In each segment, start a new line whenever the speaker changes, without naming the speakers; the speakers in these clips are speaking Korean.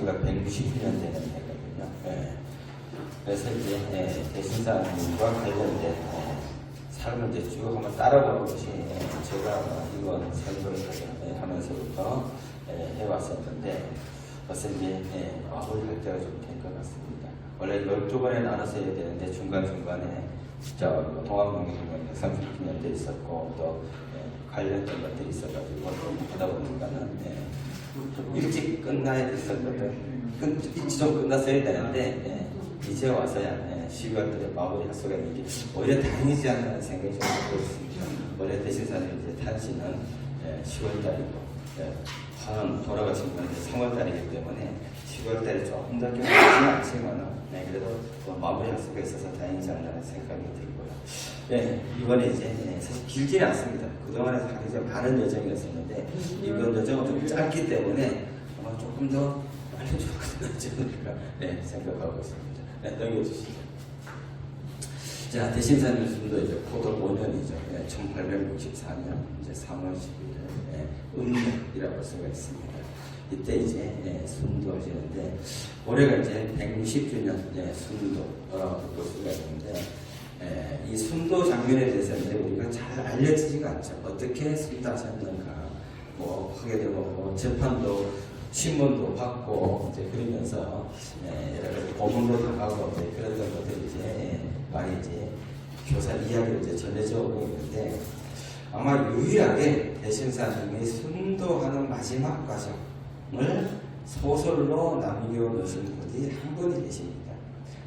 나온 지가 160년 되는 해거든요. 예. 그래서 이제 대신사님과 관련된 삶을 이제 쭉 한번 따라가는 것이 제가 이번 설교를 하면서부터 해왔었는데 벌써 이제 마무리할 때가 좀 된 것 같습니다. 원래 12번에 나눠서 해야 되는데 중간중간에 동학농민공원 130주년도 있었고 또 관련된 것들이 있어가지고 하다 보니까는 일찍 끝나야 됐었거든. 일찍 좀 끝났어야 되는데 이제 와서야 12월달에 마무리할 수가 있는 게 오히려 다행이지 않나 생각이 좀 들고 있습니다. 원래 대신사님 이제 탄신은 10월달이고 화는 돌아가신 분은 3월달이기 때문에 10월달에 조금 더 겪지는 않지만 그래도 마무리할 수가 있어서 다행이지 않나 생각이 들고요. 이번에 이제 사실 길지는 않습니다. 그동안에 사실 많은 여정이었었는데 이번 여정은 좀 짧기 때문에 아마 조금 더 빨리 좋지 않을까 생각하고 있습니다. 넘겨주시죠. 자, 대신사님 순도 이제 포도 5년이죠. 1864년 이제 3월 11일 음력이라고 할 수가 있습니다. 이때 이제 순도하시는데 올해가 이제 160주년 순도라고 볼 수가 있는데 이 순도 장면에 대해서는 우리가 잘 알려지지가 않죠. 어떻게 순도하셨는가 뭐 하게 되면 뭐 재판도 신문도 받고 이제 그러면서 여러 가지 고문도 당하고 이제 그런 것들이 이제 많이 이제 교사 이야기로 이제 전해져 오고 있는데 아마 유일하게 대신사님이 순도하는 마지막 과정을 소설로 남겨놓으신 분이 한 분이 계십니다.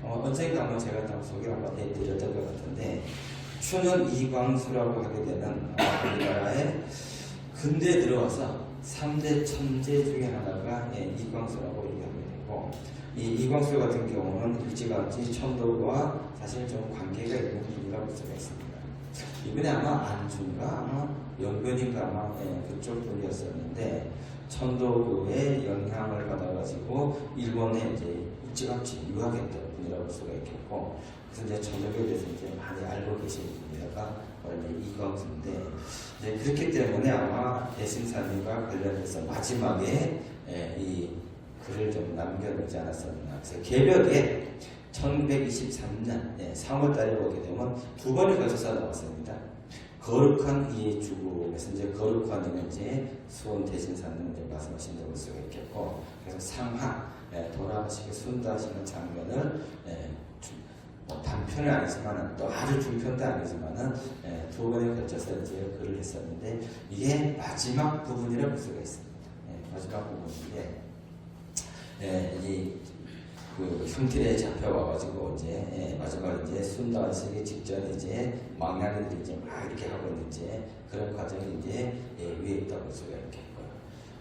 언젠가 한번 제가 소개를 한번 해드렸던 것 같은데 추는 이광수라고 하게 되는 우리나라에 근대에 들어와서 3대 천재 중에 하나가 이광수라고 얘기하게 되고 이 이광수 같은 경우는 일찌감치 천도와 사실 좀 관계가 있는 분이라고 볼 수가 있습니다. 이번에 아마 안중가 아마 영변인가 아마 그쪽 분이었었는데 천도교의 영향을 받아가지고 일본에 이제 일찌감치 유학했던 분이라고 볼 수가 있겠고 그래서 이제 천도교에 대해서 이제 많이 알고 계신 분이다가 원래 이광수인데 그렇기 때문에 아마 대신사님과 관련해서 마지막에 이 글을 좀 남겨놓지 않았었나. 그래서 개벽에 1123년 3월달에 보게 되면 두 번에 걸쳐서 나왔습니다. 거룩한 이의 주국에서 이제 거룩한이는 이제 수원 대신사님 이제 말씀하신다고 볼 수가 있겠고 그래서 상하 돌아가시게 순도하시는 장면을 뭐 단편은 아니지만 또 아주 중편도 아니지만은 두 번에 걸쳐서 이제 글을 했었는데 이게 마지막 부분이라고 볼 수가 있습니다. 마지막 부분인데 그 흉틀에 잡혀와가지고 이제 마지막 이제 순도하시기 직전 이제 망나니들이 이제 막 이렇게 하고 있는 이제 그런 과정이 이제 위에 있다고 볼 수가 있겠고요.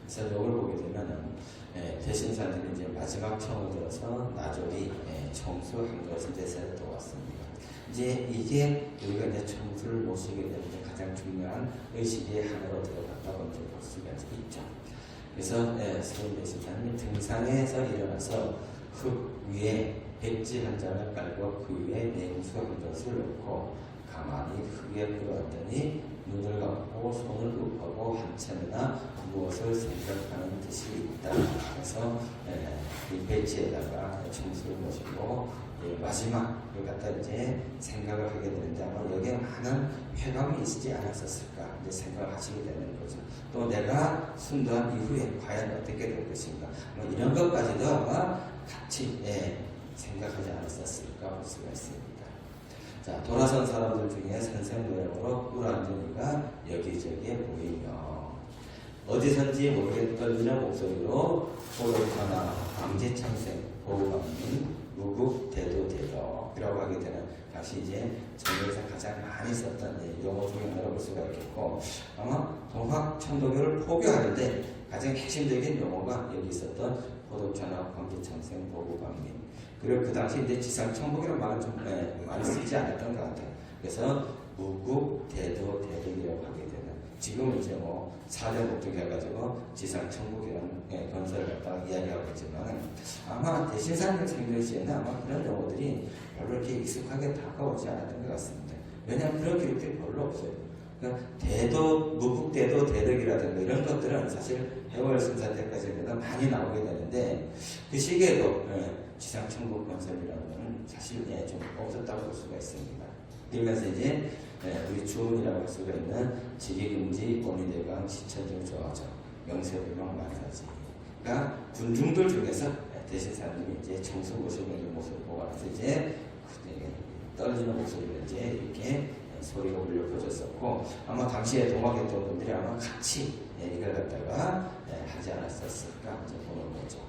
그래서 이걸 보게 되면은 대신사들이 이제 마지막 청을 들어서 나조리 청수한 것에 대해서 또 왔습니다. 이제 이게 우리가 이제 청수를 모시게 되는 가장 중요한 의식의 하나로 들어갔다고 이제 볼 수가 있죠. 그래서 수원 대신사님이 등산에서 일어나서 흙 위에 백지 한 장을 깔고 그 위에 냉수 한 젖을 넣고 가만히 흙에 끌어왔더니 눈을 감고 손을 굽하고 한참이나 무엇을 생각하는 듯이 있다. 그래서 이 배지에다가 청수를 모시고 마지막을 갖다 이제 생각을 하게 되는데 아마 여기에 많은 회감이 있지 않았었을까 이제 생각을 하시게 되는 거죠. 또 내가 순도한 이후에 과연 어떻게 될 것인가 뭐 이런 것까지도 아마 같이 생각하지 않았었을까 볼 수가 있습니다. 자, 돌아선 사람들 중에 선생 모양으로 꿀안전이가 여기저기에 보이며 어디선지 모르게 떨리는 목소리로 호로타나 강제창생 보호감님 무국 대도대도 이라고 하게 되는 다시 이제 전에서 가장 많이 썼던 용어 중에 하나로 볼 수가 있겠고 아마 동학 천도교를 포교하는데 가장 핵심적인 용어가 여기 있었던 호로타나 강제창생 보호감님 그리고 그 당시 이제 지상천국이라는 말은 좀 많이 쓰지 않았던 것 같아요. 그래서 무국 대도 대덕이라고 하게 되는 지금은 이제 뭐 사대 목적이 해가지고 지상천국이라는 건설을 갖다가 이야기하고 있지만 아마 대신사님 생전 시에는 아마 그런 용어들이 별로 이렇게 익숙하게 다가오지 않았던 것 같습니다. 왜냐하면 그런 기록들이 별로 없어요. 그러니까 대도, 무국대도, 대덕이라든가 이런 것들은 사실 해월 순사 때까지 많이 나오게 되는데 그 시기에도 지상천국 건설이라는 것은 사실 좀 없었다고 볼 수가 있습니다. 그러면서 이제 우리 주문이라고 할 수가 있는 지기금지, 원희대강, 시천중 조화정, 명세불명 만사지가 군중들 중에서 대신사님이 이제 청수 모습을 보고 나서 이제 떨어지는 목소리를 이제 이렇게 소리가 울려 퍼졌었고, 아마 당시에 동학했던 분들이 아마 같이 이걸 갖다가 하지 않았었을까 이제 보는 거죠.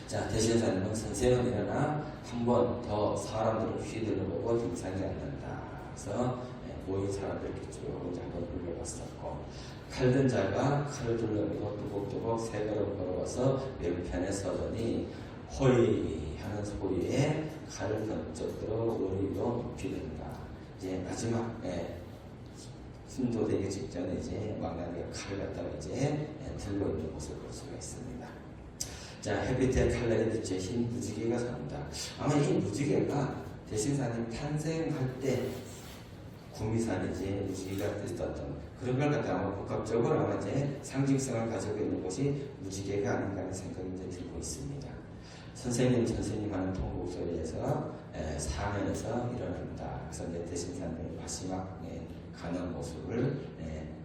자, 대신사님은 선생은 일어나 한 번 더 사람들을 휘둘러보고 등산이 않는다. 그래서 모인 사람들 이렇게 쭉 이제 한번 불러봤었고, 칼든 자가 칼을 둘러보고 뚜벅뚜벅 세 걸음 걸어와서 왼편에 서더니 호이 하는 소리에 칼을 번쩍 들어 우리도 높이 든다. 이제 마지막 순도되기 직전에 이제 왕나니가 칼을 갖다가 이제 들고 있는 모습을 볼 수가 있습니다. 자, 햇빛에 칼날이 비쳐 흰 무지개가 선다. 아마 이 무지개가 대신사님 탄생할 때 구미산이지 무지개가 있었던 그런 걸 갖다 아마 복합적으로 아마 이제 상징성을 가지고 있는 것이 무지개가 아닌가 하는 생각이 이제 들고 있습니다. 선생님 하는 통곡소리에서 사면에서 일어난다. 그래서 이제 대신사님의 마지막 가는 모습을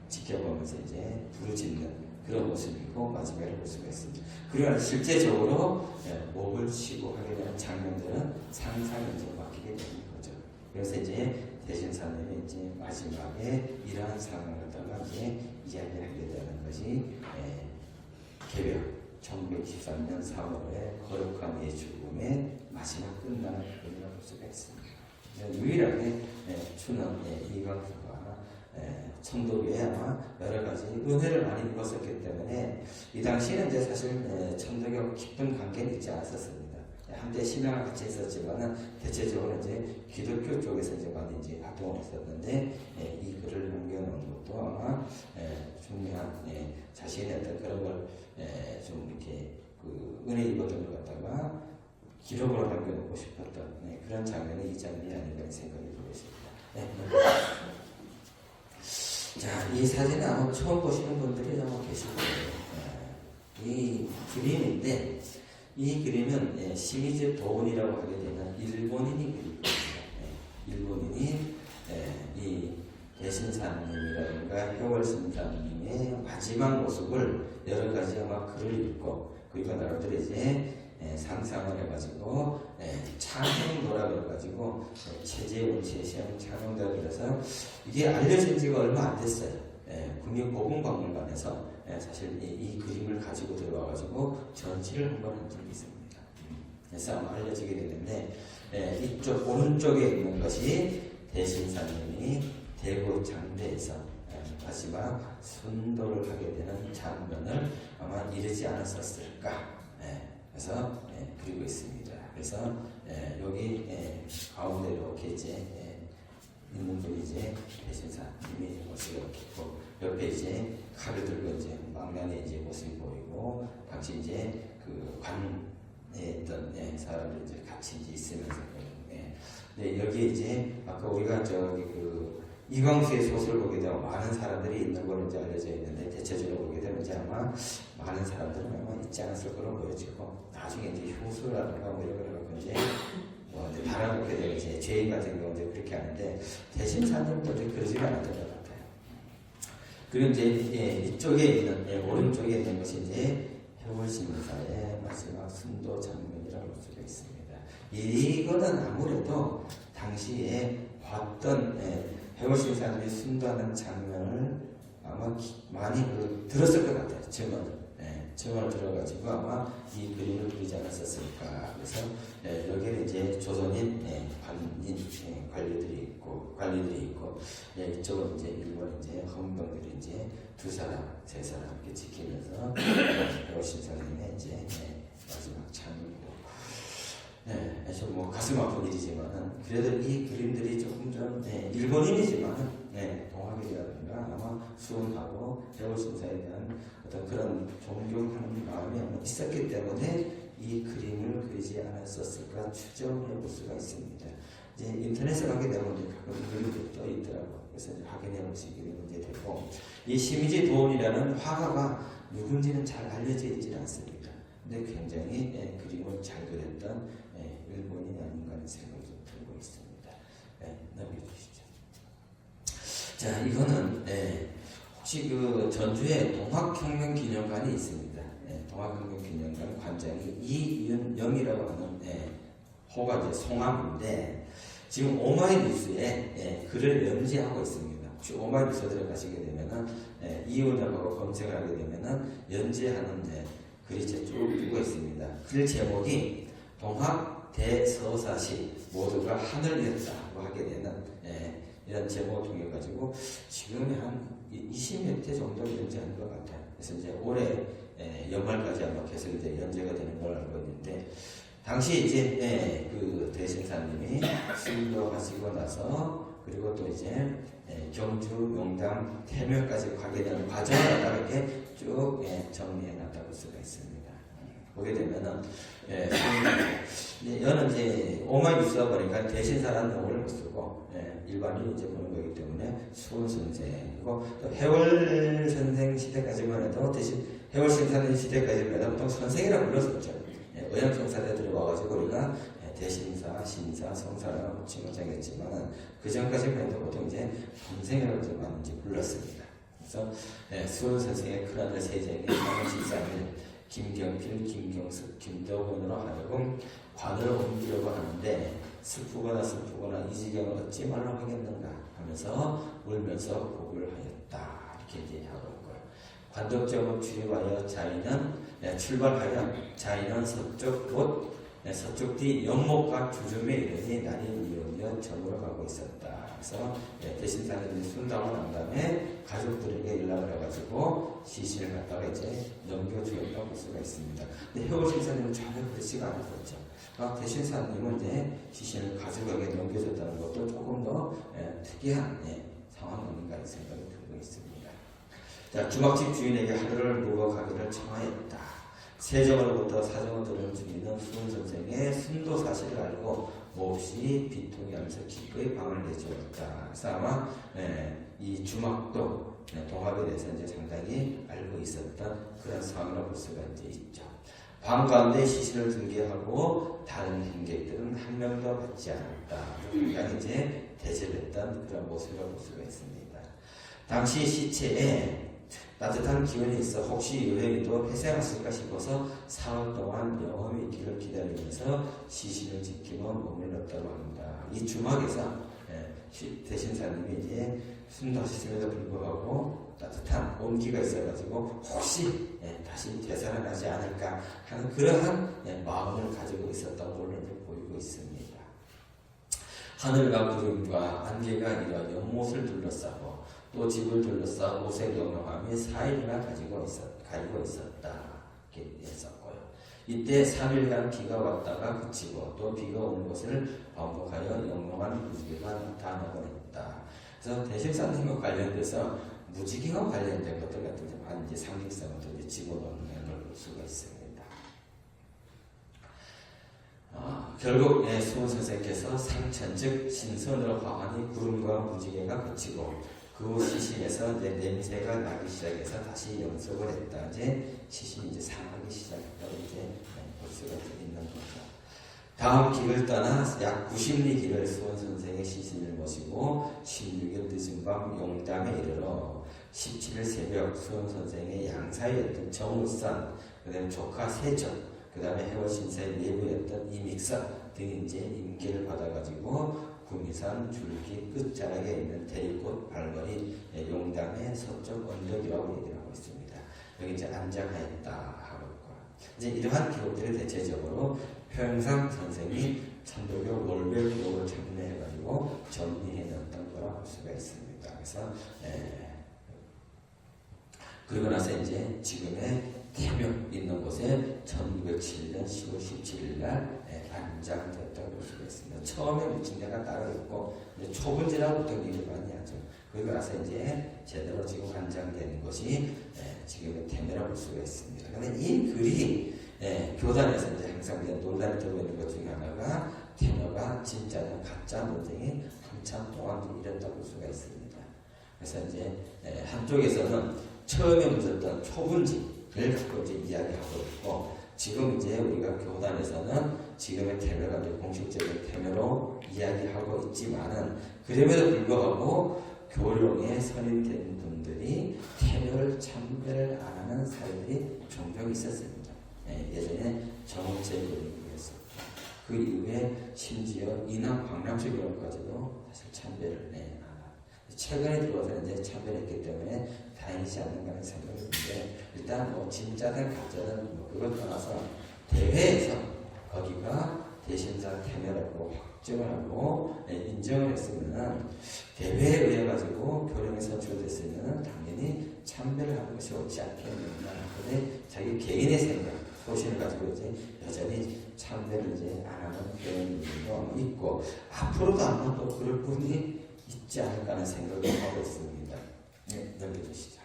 지켜보면서 이제 부르짖는 그런 모습이고 마지막에 볼 수가 있습니다. 그리고 실제적으로 목을 치고 하게 되는 장면들은 상상에 이제 맡기게 되는 거죠. 그래서 이제 대신사님이 이제 마지막에 이러한 상황을 갖다가 이제 이야기를 하게 되는 것이 개벽 1923년 3월에 거룩한 이 죽음의 마지막 끝나는 부분이라고 볼 수가 있습니다. 유일하게 추는 이광수가 천도교에 아마 여러 가지 은혜를 많이 입었었기 때문에 이 당시에는 이제 사실 천도교 깊은 관계는 있지 않았었습니다. 한때 신앙을 같이 했었지만은 대체적으로 이제 기독교 쪽에서 이제 많이 이제 활동을 했었는데 이 글을 남겨놓은 것도 아마 중요한 자신의 어떤 그런 걸 좀 이렇게 그 은혜 입었던 걸 갖다가 기록으로 남겨놓고 싶었던 그런 장면이 이 장면이 아닌가 하는 생각이 들고 있습니다. 자, 이 사진은 아마 처음 보시는 분들이 아마 계실 거예요. 이 그림인데 이 그림은 시미즈 도운이라고 하게 되는 일본인이 그린 겁니다. 일본인이 이 대신사님이라든가 효월신사님의 마지막 모습을 여러 가지 아마 글을 읽고 그리고 나름대로 이제 상상을 해가지고 창형도라고 해가지고 체제원 체시한 창형도라고 해서 이게 알려진 지가 얼마 안 됐어요. 국립고궁박물관에서 사실 이 그림을 가지고 들어와가지고 전시를 한번 한 적이 있습니다. 그래서 아마 알려지게 되는데 이쪽 오른쪽에 있는 것이 대신사님이 대구 장대에서 마지막 순도를 하게 되는 장면을 아마 이르지 않았었을까. 그래서 그리고 있습니다. 그래서 여기 가운데 이렇게 이제 있는 분이 이제 대신사님의 모습이 이렇게 있고 옆에 이제 칼을 들고 이제 망면에 이제 모습이 보이고 같이 이제 그 관에 있던 사람들 이제 같이 이제 있으면서 네, 여기에 이제 아까 우리가 저기 그 이광수의 소설을 보게 되면 많은 사람들이 있는 걸로 이제 알려져 있는데 대체적으로 보게 되면 이제 아마 많은 사람들은 아마 있지 않았을 거로 보여지고 나중에 이제 효수라든가 뭐 이런 걸 이제 뭐 달아놓게 되면 이제 죄인 같은 경우도 그렇게 하는데 대신사님도 그러지 않았던 것 같아요. 그리고 이제 이쪽에 있는 오른쪽에 있는 것이 이제 효월신사의 마지막 순도 장면이라고 볼 수가 있습니다. 이거는 아무래도 당시에 봤던 효월신사님이 순도하는 장면을 아마 많이 들었을 것 같아요. 증언을 들어가지고 아마 이 그림을 그리지 않았었을까. 그래서 여기는 이제 조선인 관리들이 있고 이쪽은 이제 일본 이제 헌병들이 이제 두 사람, 세 사람 이렇게 지키면서 효월신사님의 이제 마지막 장면이고. 좀 뭐 가슴 아픈 일이지만은 그래도 이 그림들이 조금 좀 일본인이지만은 동학이라든가 아마 수원하고 효월신사에 대한 어떤 그런 존경하는 마음이 있었기 때문에 이 그림을 그리지 않았었을까 추정해 볼 수가 있습니다. 이제 인터넷에 가게 되면 가끔 그림들이 떠 있더라고요. 그래서 이제 확인해 보시기를 이제 되고 이 시미지 도운이라는 화가가 누군지는 잘 알려져 있지 않습니다. 근데 굉장히 그림을 잘 그렸던 일본인이 아닌가 하는 생각이 좀 들고 있습니다. 넘겨주시죠. 자, 이거는 혹시 그 전주에 동학혁명기념관이 있습니다. 동학혁명기념관 관장이 이윤영이라고 하는 호가 이제 송암인데 지금 오마이뉴스에 글을 연재하고 있습니다. 혹시 오마이뉴스 들어가시게 되면은 이윤영하고 검색을 하게 되면은 연재하는데 글이 쭉 뜨고 있습니다. 글 제목이 동학대서사시 모두가 하늘이었다고 하게 되는 이런 제목을 통해 가지고 지금 한 20몇 회 정도 연재한 것 같아요. 그래서 이제 올해 연말까지 아마 계속 이제 연재가 되는 걸 알고 있는데 당시 이제 그 대신사님이 순교하시고 나서 그리고 또 이제 경주, 용담, 태묘까지 가게 되는 과정을 갖다가 이렇게 쭉 정리해 놨다고 볼 수가 있습니다. 보게 되면은 저는 이제 오마이뉴스다 보니까 대신사라는 용어를 못 쓰고 일반인이 이제 보는 거기 때문에 수원 선생이고 또 해월 선생 시대까지만 해도 대신 해월 선생 시대까지만 해도 보통 선생이라고 불렀었죠. 의형성사대들이 와가지고 우리가 대신사, 신사, 성사라고 붙임을 정했지만 그 전까지만 해도 보통 이제 선생이라고 좀 많이 이제 불렀습니다. 그래서 수원 선생의 큰아들 세쟁이 상신상을 김경필, 김경숙, 김덕원으로 하여금 관을 옮기려고 하는데 슬프거나 이 지경을 어찌 말로 하겠는가 하면서 울면서 곡을 하였다 이렇게 얘기하고 있고요. 관덕정을 출입하여 출발하여 자인은 서쪽 곧 서쪽 뒤 연못과 주점에 이르니 날이 이어며 점으로 가고 있었다. 그래서 대신사님이 순당을 한 다음에 가족들에게 연락을 해가지고 시신을 갖다가 이제 넘겨주었다고 볼 수가 있습니다. 근데 해월 신사님은 전혀 그렇지가 않았죠. 대신사님은 이제 시신을 가족에게 넘겨줬다는 것도 조금 더 특이한 상황이 아닌가 하는 생각이 들고 있습니다. 자, 주막집 주인에게 하루를 묵어 가기를 청하였다. 세정으로부터 사정을 들은 주인은 수은 선생의 순도 사실을 알고 몹시 비통이 하면서 기꺼이 방을 내주었다. 그래서 아마 이 주막도 동합에 대해서 이제 상당히 알고 있었던 그런 상황이라고 볼 수가 이제 있죠. 방 가운데 시신을 들게 하고 다른 행객들은 한 명도 받지 않았다. 그러니까 이제 대접했던 그런 모습을 볼 수가 있습니다. 당시 시체에 따뜻한 기운이 있어 혹시 여행이도 회생했을까 싶어서 사흘 동안 영험히 있기를 기다리면서 시신을 지키며 몸을 넣었다고 합니다. 이 주막에서 대신사님이 이제 순도하셨음에도 불구하고 따뜻한 온기가 있어가지고 혹시 다시 되살아나지 않을까 하는 그러한 마음을 가지고 있었던 걸로 보이고 있습니다. 하늘과 구름과 안개가 이런 연못을 둘러싸고 또 집을 둘러싸 옷의 경영함이 4일이나 가지고 있었다. 이렇게 했었고요. 이때 3일간 비가 왔다가 그치고 또 비가 오는 것을 반복하여 영롱한 무지개가 나타나곤 했다. 그래서 대식사님과 관련돼서 무지개와 관련된 것들 같은 한 이제 상징성을 또 집어넣는 걸 볼 수가 있습니다. 결국 수은 선생께서 상천 즉 신선으로 화하니 구름과 무지개가 그치고 그 후 시신에서 냄새가 나기 시작해서 다시 영속을 했다. 이제 시신이 이제 상하기 시작했다고 이제 볼 수가 있는 거죠. 다음 길을 떠나 약 90리 길을 수원 선생의 시신을 모시고 16일 늦은 밤 용담에 이르러 17일 새벽 수원 선생의 양사였던 정우산, 그 다음에 조카 세척, 그 다음에 해월신사의 내부였던 이믹선 등이 이제 임기를 받아가지고 구미산 줄기 끝자락에 있는 대리꽃 발걸이 용담의 서쪽 언덕이라고 얘기를 하고 있습니다. 여기 이제 안장하였다 하고 있고 이제 이러한 기록들이 대체적으로 표영상 선생이 천도교 월별 기록을 참여해가지고 정리해 놨던 거라고 볼 수가 있습니다. 그래서 그리고 나서 이제 지금의 태묘 있는 곳에 1907년 10월 17일 날 안장되었다고 볼 수가 있습니다. 처음에 묻힌 데가 따로 있고 초분지라고 또 얘기를 많이 하죠. 그리고 나서 이제 제대로 지금 안장되는 것이 지금의 태묘라고 볼 수가 있습니다. 그런데 이 글이 교단에서 이제 항상 이제 논란이 되고 있는 것 중에 하나가 태묘가 진짜냐 가짜 논쟁이 한참 동안 일었다고 볼 수가 있습니다. 그래서 이제 한쪽에서는 처음에 묻었던 초분지를 갖고 이제 이야기하고 있고 지금 이제 우리가 교단에서는 지금의 태묘가 이제 공식적인 태묘로 이야기하고 있지만은 그럼에도 불구하고 교령에 선임된 분들이 태묘를 참배를 안 하는 사례들이 종종 있었습니다. 예전에 정옥제 교령이 있었고 그 이후에 심지어 이남 광람수 교령까지도 사실 참배를 최근에 들어와서 이제 참배를 했기 때문에 다행이지 않는가 하는 생각이 드는데 일단 뭐 진짜든 가짜든 뭐 그걸 떠나서 대회에서 거기가 대신사 태묘라고 확정을 하고 인정을 했으면은 대회에 의해 가지고 교령에 선출됐으면은 당연히 참배를 하는 것이 옳지 않겠느냐. 근데 자기 개인의 생각, 소신을 가지고 이제 여전히 참배를 이제 안 하는 그런 분들도 있고 앞으로도 아마 또 그럴 분이 있지 않을까 하는 생각을 하고 있습니다. 네, 넘겨주시죠.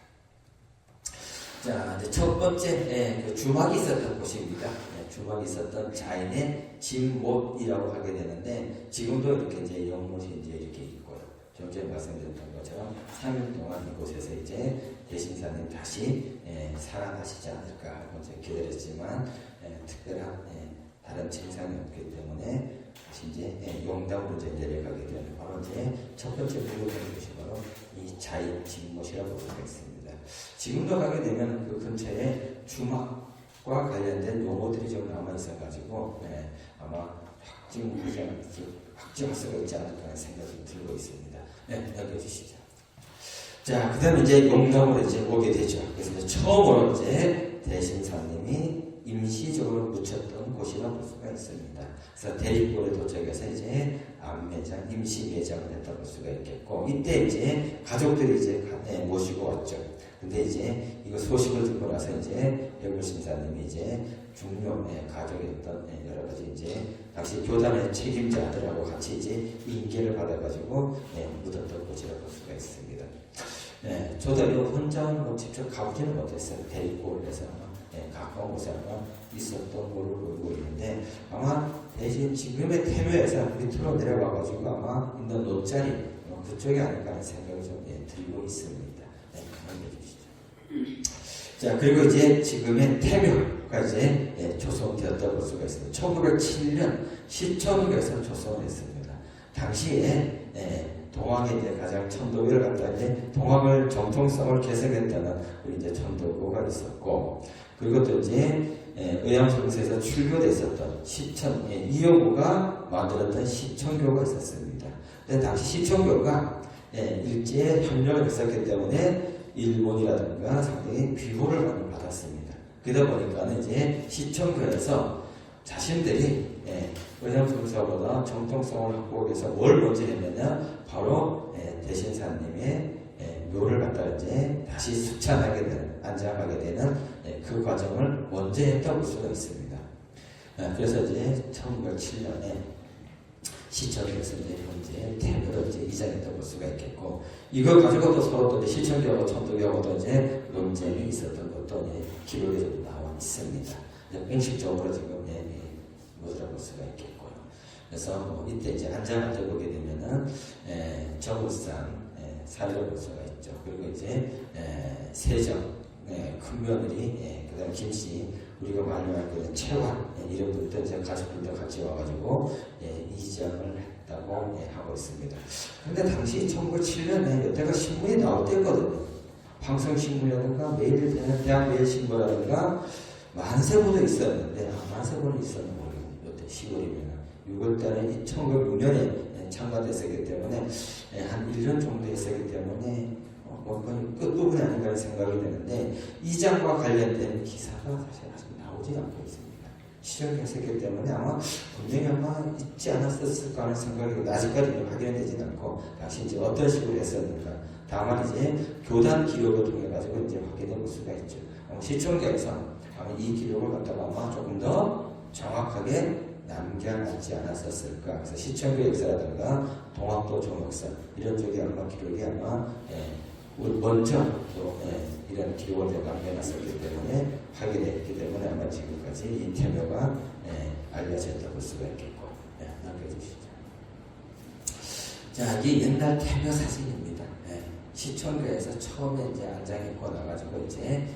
자, 이제 첫 번째 그 주막이 있었던 곳입니다. 주막이 있었던 자인의 진못이라고 하게 되는데 지금도 이렇게 이제 연못이 이제 이렇게 있고요. 좀 전에 말씀드렸던 것처럼 3일 동안 이곳에서 이제 대신사님 다시 살아나시지 않을까 하고 이제 기다렸지만 특별한 다른 증상이 없기 때문에 다시 이제 용담으로 이제 내려가게 되는 바로 이제 첫 번째 보고되는 곳이 바로 이 자인 진못이라고 볼 수가 있습니다. 지금도 가게 되면 그 근처에 주막과 관련된 용어들이 좀 남아 있어가지고 아마 확증할 수가 있지 않을까 하는 생각이 들고 있습니다. 넘겨주시죠. 자, 그 다음에 이제 용담으로 이제 오게 되죠. 그래서 이제 처음으로 이제 대신사님이 임시적으로 묻혔던 곳이라고 볼 수가 있습니다. 그래서 대립골에 도착해서 이제 안매장, 임시매장을 했다고 볼 수가 있겠고, 이때 이제 가족들이 이제 모시고 왔죠. 근데 이제 이거 소식을 듣고 나서 이제 백울신사님이 이제 중요 가족이었던 여러 가지 이제 당시 교단의 책임자들하고 같이 이제 인계를 받아가지고 묻었던 곳이라고 볼 수가 있습니다. 저도 이거 혼자는 뭐 직접 가보지는 못했어요. 대립골에서 가까운 곳에 아마 있었던 걸로 보이고 있는데 아마 대신 지금의 태묘에서 밑으로 내려가가지고 아마 있는 논자리 그쪽이 아닐까 하는 생각이 좀 들고 있습니다. 자, 그리고 이제 지금의 태묘가 이제 조성되었다고 볼 수가 있습니다. 1907년 시청에서 조성을 했습니다. 당시에 동학에 이제 가장 천도교를 갖다 이제 동학을 정통성을 개성했다는 우리 이제 천도교가 있었고, 그리고 또 이제 의암성서에서 출교됐었던 시천 이용우가 만들었던 시청교가 있었습니다. 근데 당시 시청교가 일제에 협력을 했었기 때문에 일본이라든가 상당히 비호를 많이 받았습니다. 그러다 보니까는 이제 시청교에서 자신들이 의암성서보다 정통성을 확보하기 위해서 뭘 먼저 했느냐, 바로 대신사님의 묘를 갖다 이제 다시 수찬하게 되는, 안장하게 되는 그 과정을 먼저 했다고 볼 수가 있습니다. 그래서 이제 1907년에 시청교에서 이제 현재 태묘로 이제 이장했다고 볼 수가 있겠고, 이걸 가지고 또 서로 또 이제 시청교하고 천도교하고 또 이제 논쟁이 있었던 것도 이제 기록에 좀 나와 있습니다. 공식적으로 지금 모두라 볼 수가 있겠고요. 그래서 뭐 이때 이제 안장을 보게 되면은 정우산 사례를 볼 수가 있죠. 그리고 이제 세정 큰 며느리, 그다음 김씨, 우리가 말로할 때는 채환 이런 분들 이제 가족들도 같이 와가지고 이장을 했다고 하고 있습니다. 그런데 당시 1907년에 여태가 신문이 나올 때거든요. 방송신문이라든가 대한매일신문이라든가 만세보도 있었는데 만세보는 있었는지 모르겠네요. 여태 10월이면 6월달에 1906년에 참가됐었기 때문에 한 1년 정도 했었기 때문에 끝부분이 아닌가 하는 생각이 드는데 이장과 관련된 기사가 사실 아직 나오지 않고 있습니다. 시정했었기 때문에 아마 분명히 아마 있지 않았을까 하는 생각이 아직까지 확인이 되진 않고 당시 이제 어떤 식으로 했었는가, 다만 이제 교단 기록을 통해 가지고 이제 확인해 볼 수가 있죠. 시청자에서 아마 이 기록을 갖다가 아마 조금 더 정확하게 남겨놨지 않았었을까. 그래서 시청교 역사라든가 동학도 종역사 이런 쪽에 아마 기록이 아마 먼저 또 이런 기록을 남겨놨었기 때문에 확인했기 때문에 아마 지금까지 이 태묘가 알려졌다고 볼 수가 있겠고, 남겨주시죠. 자, 이게 옛날 태묘 사진입니다. 시청교에서 처음에 이제 안장했고 나가지고 이제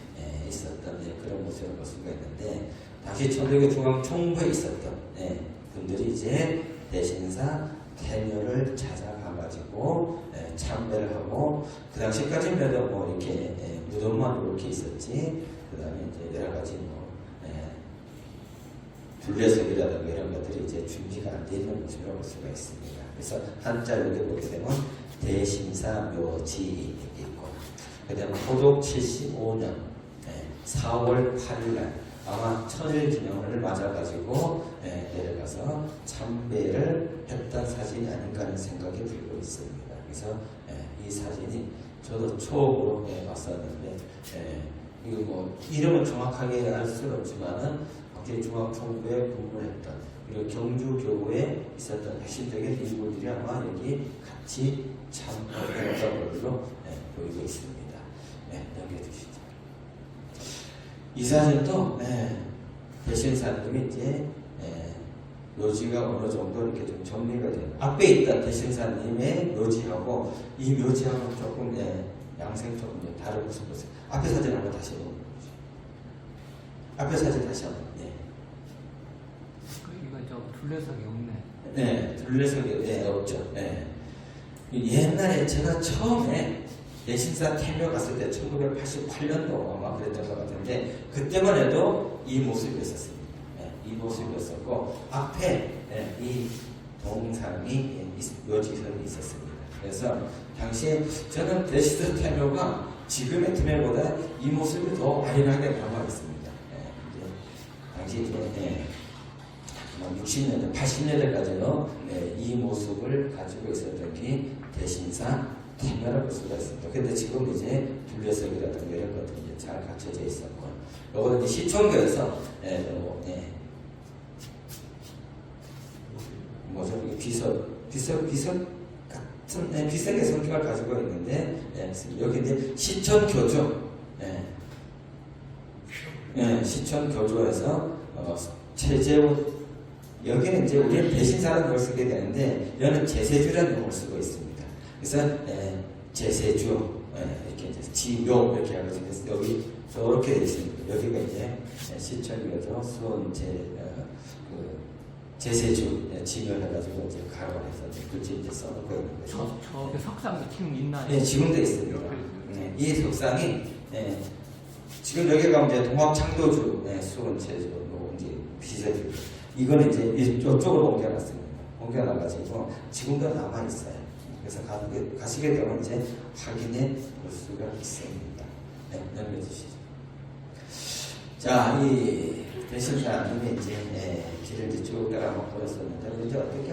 있었던 그런 모습을 볼 수가 있는데, 당시 천주교중앙총부에 있었던 분들이 이제 대신사 태묘를 찾아가가지고 참배를 하고, 그 당시까지만 해도 뭐 이렇게 무덤만 이렇게 있었지, 그 다음에 이제 여러 가지 뭐 둘레석이라든가 이런 것들이 이제 준비가 안 되어 있는 모습을 볼 수가 있습니다. 그래서 한자 여기 보게 되면 대신사 묘지 있고, 그 다음에 호독 75년 4월 8일날 아마 천일 기념을 맞아가지고 내려가서 참배를 했던 사진이 아닌가 하는 생각이 들고 있습니다. 그래서 이 사진이 저도 처음으로 봤었는데, 이거 뭐 이름은 정확하게 알 수는 없지만은 중앙총부에 근무했던, 그리고 경주교구에 있었던 핵심적인 인물들이 아마 여기 같이 참배했던 걸로 보이고 있습니다. 넘겨주시죠. 이 사진도 대신사님이 이제 묘지가 어느 정도 이렇게 좀 정리가 돼요. 앞에 있던 대신사님의 묘지하고 이 묘지하고 조금 양생 조금 다르고 싶었어요. 앞에 사진 한번 다시 보죠. 앞에 사진 다시 한번.
이거 저 둘레석이 없네.
네, 둘레석이 없죠. 옛날에 제가 처음에 대신사 태묘 갔을 때 1988년도 아마 그랬던 것 같은데, 그때만 해도 이 모습이었었습니다. 이 모습이었었고, 앞에 이 동상이 묘지선이 있었습니다. 그래서 당시에 저는 대신사 태묘가 지금의 태묘보다 이 모습이 더 아련하게 남아 있습니다. 당시 이제 60년대, 80년대까지는 이 모습을 가지고 있었던 게 대신사 태묘라고 볼 수가 있습니다. 근데 지금 이제 둘레석이라든가 이런 것들이 이제 잘 갖춰져 있었고, 요거는 이제 시청교에서 뭐죠? 비석 같은 비석의 성격을 가지고 있는데, 여기 이제 시청교조, 시청교조에서 최재훈, 여기는 이제 우리는 대신사라는 걸 쓰게 되는데, 여기는 제세주라는 걸 쓰고 있습니다. 그래서 제세주, 이렇게 이제 지묘 이렇게 하고 여기 저렇게 되어 있습니다. 여기가 이제 시청교조 제세주 지묘를 해가지고 이제 가로 해서 글씨 이제 써놓고 있는 거죠.
저게 석상이 지금 있나요?
네, 지금도 있습니다. 이 석상이 지금 여기 가면 이제 동학창도주 수원체조 이제 비세주, 이거는 이제 이쪽으로 옮겨놨습니다. 옮겨놔가지고 지금도 남아 있어요. 그래서 가시게 되면 이제 확인해 볼 수가 있습니다. 넘겨주시죠. 자, 이 대신사님이 이제 길을 이제 쭉 따라 보였었는데, 이제 어떻게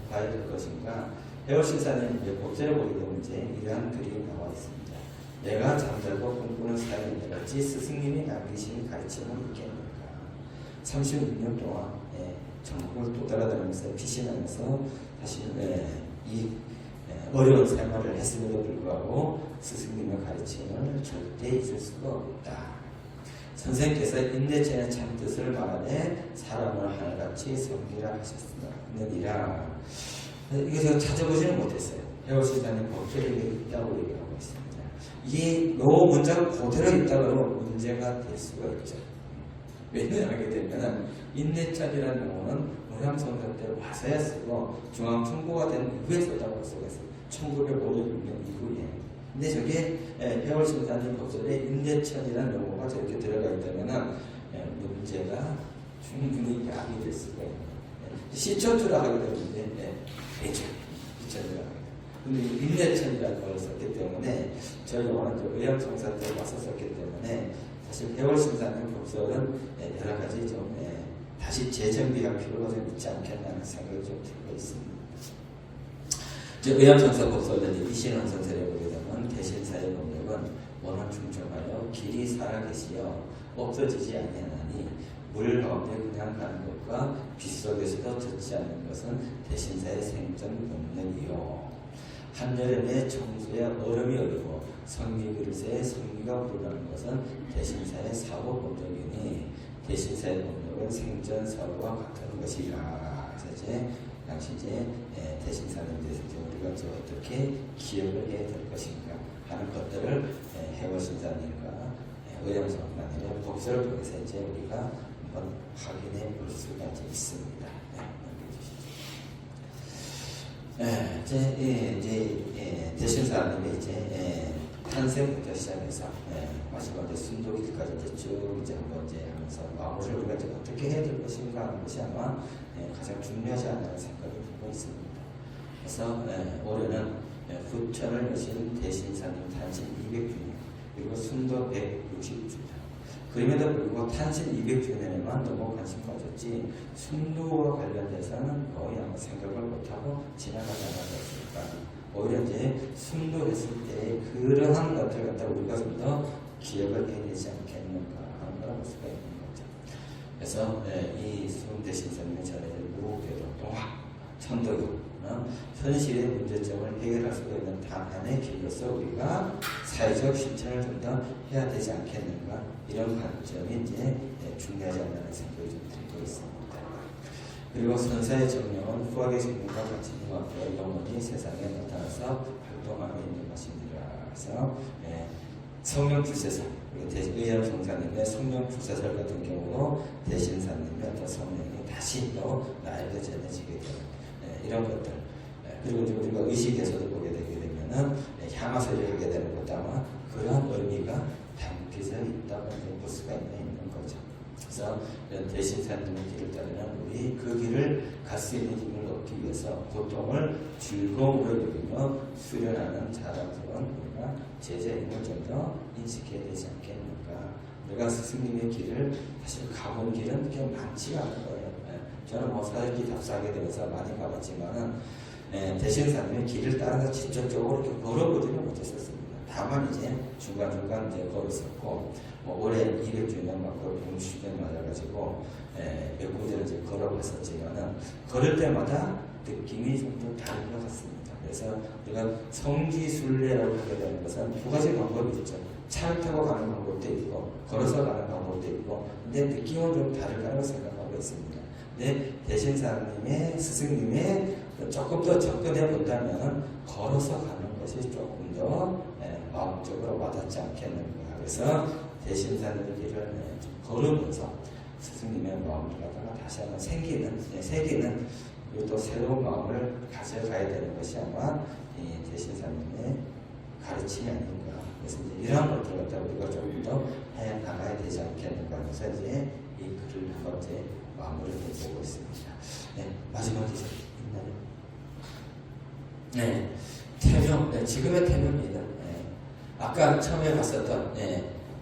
봐야 될 것인가? 배우신사님 이제 복제를 보게 되면 이제 이러한 그림이 나와 있습니다. 내가 잠들고 꿈꾸는 사람이 되었지 스승님이 남기신 가르침을 믿겠는가? 36년 동안 전국을 또 따라다니면서 피신하면서 다시 이 어려운 생활을 했음에도 불구하고 스승님의 가르침을 절대 잊을 수가 없다. 선생님께서 인내체의 참뜻을 말하되 사람을 하나같이 섬기라 하셨느니라. 이거 제가 찾아보지는 못했어요. 배우신사님 법제를 있다고 얘기하고 있습니다. 이 문장은 그대로 있다고 문제가 될 수가 있죠. 왜냐하게 되면 인내자이라는 용어는 노량성사 때 와서야 쓰고 중앙총부가 된 이후에 썼다고 할 수가 있어요. 1956년 이후에. 근데 저게 배월신사님 법설에 인내천이라는 용어가 저렇게 들어가 있다면 문제가 충분히 야기될 수가 있는 거예요. 시천주라 하게 되는데 되죠. 시천주라 하게 됩니다. 근데 인내천이라는 걸 썼기 때문에 저희 용어는 의학성사 때 와서 썼기 때문에 사실 배월신사님 법설은 여러 가지 좀 다시 재정비할 필요가 좀 있지 않겠나는 생각이 좀 들고 있습니다. 의암성사 법설은 이신원 선설에 보게 되면 대신사의 법력은 원원 충정하여 길이 살아계시어 없어지지 아니하나니 물 가운데 그냥 가는 것과 빛 속에서도 젖지 않는 것은 대신사의 생전 법력이요. 한여름에 정수에 얼음이 얼고 성미 그릇에 성미가 불어나는 것은 대신사의 사고 법력이니 대신사의 법력은 생전 사고와 같은 것이라. 그래서 이제 당시 이제 대신사는 대해서 우리가 어떻게 기억을 해야 될 것인가 하는 것들을 해월신사님과 의암성사님의 법설을 통해서 이제 우리가 한번 확인해 볼 수가 있습니다. 이제 대신사님이 이제 탄생부터 시작해서 마지막 순도기까지 이제 쭉 이제 한번 이제 하면서 마무리를 우리가 이제 어떻게 해야 될 것인가 하는 것이 아마 가장 중요하지 않나 생각을 하고 있습니다. 그래서 올해는 후천을 여신 대신사님 탄신 200주년 그리고 순도 160주년 그럼에도 불구하고 탄신 200주년에만 너무 관심 가졌지 순도와 관련돼서는 거의 아마 생각을 못하고 지나가지 않았을까. 오히려 이제 순도했을 때 그러한 것들 갖다 우리가 좀 더 기억을 해야 되지 않겠는가 하는 걸 볼 수가 있는 거죠. 그래서 이 순대신선님의 전해질 무교도 동학, 천도교, 현실의 문제점을 해결할 수 있는 다만의 길로서 우리가 사회적 실천을 좀 더 해야 되지 않겠는가 이런 관점이 이제 중요하지 않나는 생각이 좀 들고 있습니다. 그리고 선사의 정령은 후학의 정령과 같이 앞에 영원히 세상에 나타나서 활동하고 있는 것입니다. 그래서 성령 불세설, 의연 성사님의 성령 불세설 같은 경우로 대신사님의 어떤 성령이 다시 또 나에게 전해지게 되는 이런 것들. 그리고 우리가 의식에서도 보게 되게 되면은 향화설을 하게 되는 것도 아마 그런 의미가 담겨져 있다고 볼 수가 있는 거죠. 그래서 대신사님의 길을 따르는 우리 그 길을 갈 수 있는 힘을 얻기 위해서 고통을 즐거움으로 여기며 수련하는 자랑스러운 우리가 제자의 힘을 좀 더 인식해야 되지 않겠는가. 우리가 스승님의 길을 사실 가본 길은 그렇게 많지가 않은 거예요. 저는 뭐 사실기 답사하게 되면서 많이 가봤지만은 대신사님의 길을 따라서 직접적으로 이렇게 걸어보지는 못했었습니다. 다만 이제 중간중간 이제 걸었었고 뭐 올해 200주년 맞고 160주년 맞아가지고 몇 군데를 이제 걸어봤었지만은 걸을 때마다 느낌이 좀 더 다른 것 같습니다. 그래서 우리가 성지순례라고 하게 되는 것은 두 가지 방법이 있죠. 차를 타고 가는 방법도 있고 걸어서 가는 방법도 있고 근데 느낌은 좀 다르다고 생각하고 있습니다. 근데 대신사님의 스승님의 조금 더 접근해 본다면 걸어서 가는 것이 조금 더 마음적으로 와닿지 않겠는가. 그래서 대신사님의 길을 걸으면서 스승님의 마음을 갖다가 다시 한번 새기는 그리고 또 새로운 마음을 가져가야 되는 것이 아마 이 대신사님의 가르침이 아닌가. 그래서 이제 이러한 것들을 갖다 우리가 조금 더 해 나가야 되지 않겠는가. 그래서 이제 이 글을 한번 이제 마무리를 해보고 있습니다. 마지막 기사 있나요? 태명, 지금의 태명입니다. 아까 처음에 봤었던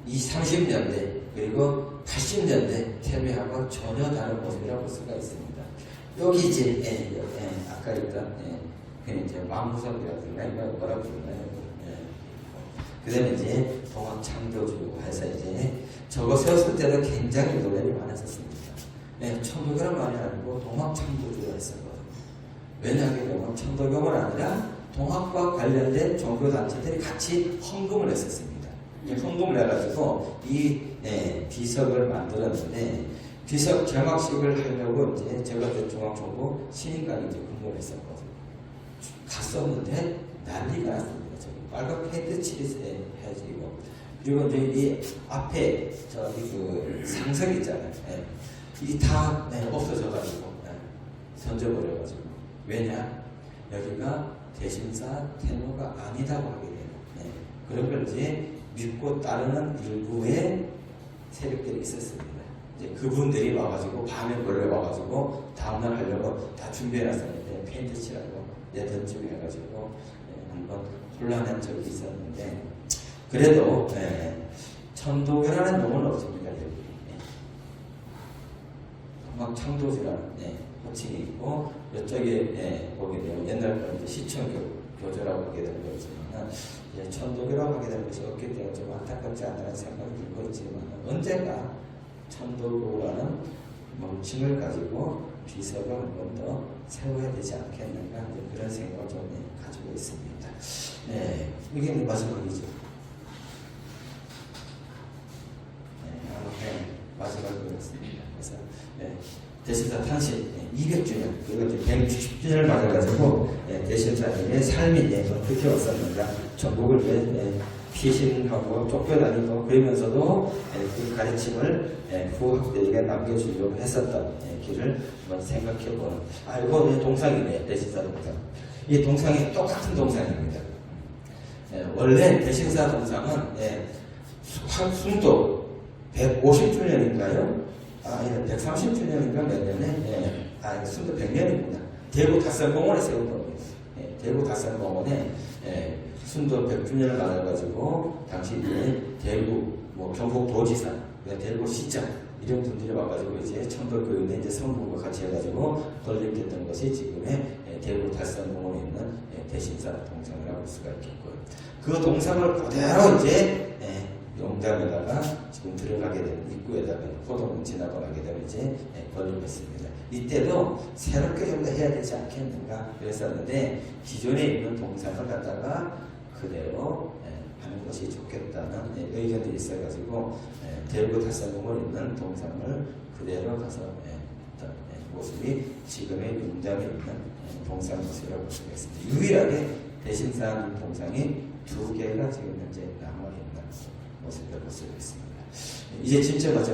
이 30년대 그리고 80년대 태명하고 전혀 다른 모습이라고 볼 수가 있습니다. 여기 이제 아까 있던 이제 망무석이라든가 이거 뭐라 부르나요? 그다음에 이제 동학창조주 해서 이제 저거 세웠을 때도 굉장히 논란이 많았었습니다. 천도교란 말이 아니고 동학창조주가 했었거든요. 왜냐하면 천도교가 아니라 동학과 관련된 종교단체들이 같이 헌금을 했었습니다. 헌금을 해가지고 이 비석을 만들었는데 비석 경학식을 하려고 이제 제가 중앙정부 신인관이 이제 근무를 했었거든요. 갔었는데 난리가 났습니다. 빨간 페인트 칠이 해지고 그리고 이제 이 앞에 저기 그 상석 있잖아요. 이게 다 없어져가지고 던져버려가지고 왜냐 여기가 대신사 태모가 아니다고 하게 돼요. 그런 걸 이제 믿고 따르는 일부의 세력들이 있었습니다. 이제 그분들이 와가지고 밤에 몰래 와가지고 다음날 하려고 다 준비해놨었는데 페인트 칠하고 던지고 해가지고 한번 혼란한 적이 있었는데 그래도 천도교라는 용어는 없습니다. 여기 막 창조주라는 호칭이 있고 이쪽에 보게 되면 옛날 거는 시청교조라고 하게 되는 거지만 천도교라고 하게 되는 것이 없기 때문에 좀 안타깝지 않다는 생각이 들고 있지만 언젠가 천도교라는 명칭을 가지고 비석을 한 번 더 세워야 되지 않겠는가 그런 생각을 좀 가지고 있습니다. 이게 마지막이죠. 마지막이었습니다. 그래서 대신사 탄신 200주년 그리고 160주년을 맞아가지고 대신사님의 삶이 어떻게 왔었는가 전국을 피신하고 쫓겨다니고 그러면서도 그 가르침을 후학들에게 남겨주려고 했었던 길을 한번 생각해보는 이거 동상이네요. 대신사 동상. 이 동상이 똑같은 동상입니다. 원래 대신사 동상은 순도 150주년인가요? 130주년인가 몇 년에? 순도 100년입니다. 대구 닷산공원에 세운 겁니다. 대구 닷산공원에 순도 100주년을 맞아가지고 당시 이제 대구 경북도지사, 대구시장 이런 분들이 와가지고 이제 청도교육에 이제 성분과 같이 해가지고 건립됐던 것이 지금의 대구 닷산공원에 있는 대신사 동상이라고 볼 수가 있겠고요. 그 동상을 그대로 이제 용담에다가 지금 들어가게 되는 입구에다가 호동 지나고 나게 되면 이제 건립했습니다. 이때도 새롭게 좀 더 해야 되지 않겠는가 그랬었는데 기존에 있는 동상을 갖다가 그대로 하는 것이 좋겠다는 의견이 있어가지고 대구 닷산공원에 있는 동상을 그대로 가서 모습이 지금의 용담에 있는 동상 모습이라고 볼 수가 있습니다. 유일하게 대신사 동상이 2개가 지금 현재 남아있는 모습을 볼 수가 있습니다. 이제 진짜 마저